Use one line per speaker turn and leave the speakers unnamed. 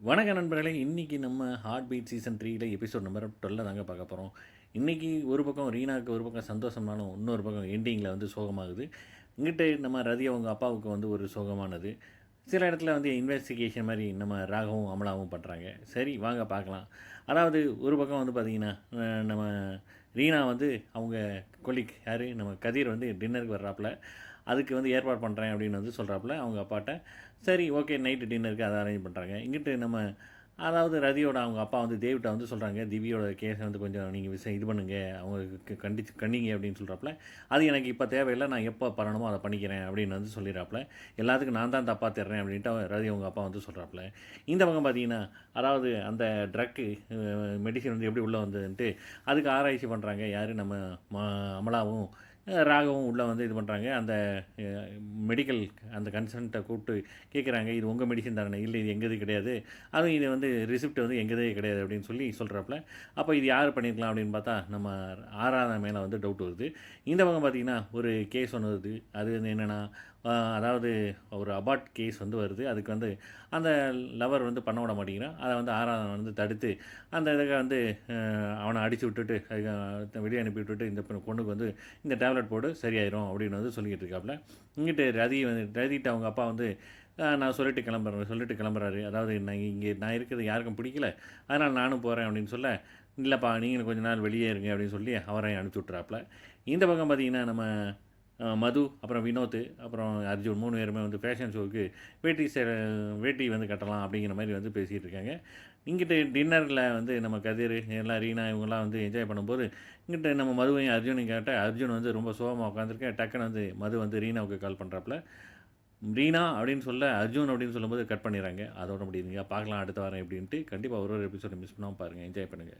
வணக்க நண்பர்களே! இன்னைக்கு நம்ம ஹார்ட் பீட் சீசன் 3ல எபிசோட் நம்பர் 12 தாங்க பார்க்க போறோம். இன்னைக்கு ஒரு பக்கம் ரீனாக்கு ஒரு பக்கம் சந்தோஷம்னாலும், இன்னொரு பக்கம் எண்டிங்கில வந்து சோகமாகுது. இங்கிட்டு நம்ம ரதி அவங்க அப்பாவுக்கு வந்து ஒரு சோகமானது. சில இடத்துல வந்து இன்வெஸ்டிகேஷன் மாரி நம்ம ராகவும், அமலாவும் பண்றாங்க. சரி வாங்க பார்க்கலாம். அதாவது ஒரு பக்கம் வந்து பார்த்தீங்கன்னா, நம்ம ரீனா வந்து அவங்க கொலீக் யாரு நம்ம கதிர் வந்து டின்னருக்கு வர்றாப்புல. அதுக்கு வந்து ஏற்பாடு பண்ணுறேன் அப்படின்னு வந்து சொல்கிறாப்புல அவங்க அப்பாட்ட. சரி ஓகே நைட்டு டின்னருக்கு அதை அரேஞ்ச் பண்ணுறாங்க. இங்கிட்டு நம்ம அதாவது ரதியோட அவங்க அப்பா வந்து தேவ்கிட்ட வந்து சொல்கிறாங்க, திவ்யோட கேஸை வந்து கொஞ்சம் நீங்கள் இது பண்ணுங்க, அவங்களுக்கு கண்டிங்க அப்படின்னு சொல்கிறாப்புல. அது எனக்கு இப்போ தேவையில்லை, நான் எப்போ பண்ணணுமோ அதை பண்ணிக்கிறேன் அப்படின்னு வந்து சொல்லிடுறாப்புல. எல்லாத்துக்கும் நான் தான் தப்பாக தர்றேன் அப்படின்ட்டு ரதி அவங்க அப்பா வந்து சொல்கிறாப்புல. இந்த பக்கம் பார்த்தீங்கன்னா, அதாவது அந்த ட்ரக்கு மெடிசின் வந்து எப்படி உள்ளே வந்ததுன்ட்டு அதுக்கு ஆராய்ச்சி பண்ணுறாங்க. யார் நம்ம அமலாவும் ராகவும் உள்ளே வந்து இது பண்ணுறாங்க. அந்த மெடிக்கல் அந்த கன்சல்ட்டை கூப்பிட்டு கேட்குறாங்க, இது உங்கள் மெடிசின் தானே? இல்லை இது எங்கது கிடையாது, அதுவும் இது வந்து ரிசிப்ட் வந்து எங்கதே கிடையாது அப்படின்னு சொல்லி சொல்கிறாப்புல. அப்போ இது யார் பண்ணியிருக்கலாம் அப்படின்னு பார்த்தா நம்ம ஆராதனா மேலே வந்து டவுட் வருது. இந்த பக்கம் பார்த்தீங்கன்னா ஒரு கேஸ் ஒன்று வருது. அது வந்து என்னென்னா, அதாவது ஒரு அபார்ட் கேஸ் வந்து வருது. அதுக்கு வந்து அந்த லவர் வந்து பண்ண விட மாட்டேங்கிறான். அதை வந்து ஆராதனை வந்து தடுத்து அந்த இதுக்கு வந்து அவனை அடித்து விட்டுட்டு வெளியே அனுப்பி விட்டுட்டு இந்த பொண்ணுக்கு வந்து இந்த டேப்லெட் போடு சரியாயிரும் அப்படின்னு வந்து சொல்லிக்கிட்டு இருக்காப்புல. இங்கிட்டு ரதிகிட்ட அவங்க அப்பா வந்து நான் சொல்லிட்டு கிளம்புறாரு. அதாவது நான் இருக்கிறது யாருக்கும் பிடிக்கல, அதனால் நானும் போகிறேன் அப்படின்னு சொல்ல, இல்லைப்பா நீங்களும் கொஞ்ச நாள் வெளியே இருங்க அப்படின்னு சொல்லி அவரையும் அனுப்பிச்சி விட்றாப்புல. இந்த பக்கம் பார்த்தீங்கன்னா நம்ம மது, அப்புறம் வினோத், அப்புறம் அர்ஜுன் 3 பேருமே வந்து ஃபேஷன் ஷோவுக்கு வேட்டி சே வேட்டி வந்து கட்டலாம் அப்படிங்கிற மாதிரி வந்து பேசிகிட்டு இருக்காங்க. இங்கிட்டு டின்னரில் வந்து நம்ம கதிர் எல்லாம் ரீனா இவங்கெல்லாம் வந்து என்ஜாய் பண்ணும்போது, இங்கிட்டு நம்ம மதுவையும் அர்ஜுனையும் கேட்ட அர்ஜுன் வந்து ரொம்ப சோகமாக உட்காந்துருக்கேன். டக்குன்னு வந்து மது வந்து ரீனாவுக்கு கால் பண்ணுறாப்புல. ரீனா அப்படின்னு சொல்ல அர்ஜுன் அப்படின்னு சொல்லும்போது கட் பண்ணிடுறாங்க. அதோட முடியுதுங்க. பார்க்கலாம் அடுத்த வாரம் எப்படின்ட்டு. கண்டிப்பாக ஒரு எபிசோட மிஸ் பண்ணாமல் பாருங்கள். என்ஜாய் பண்ணுங்கள்.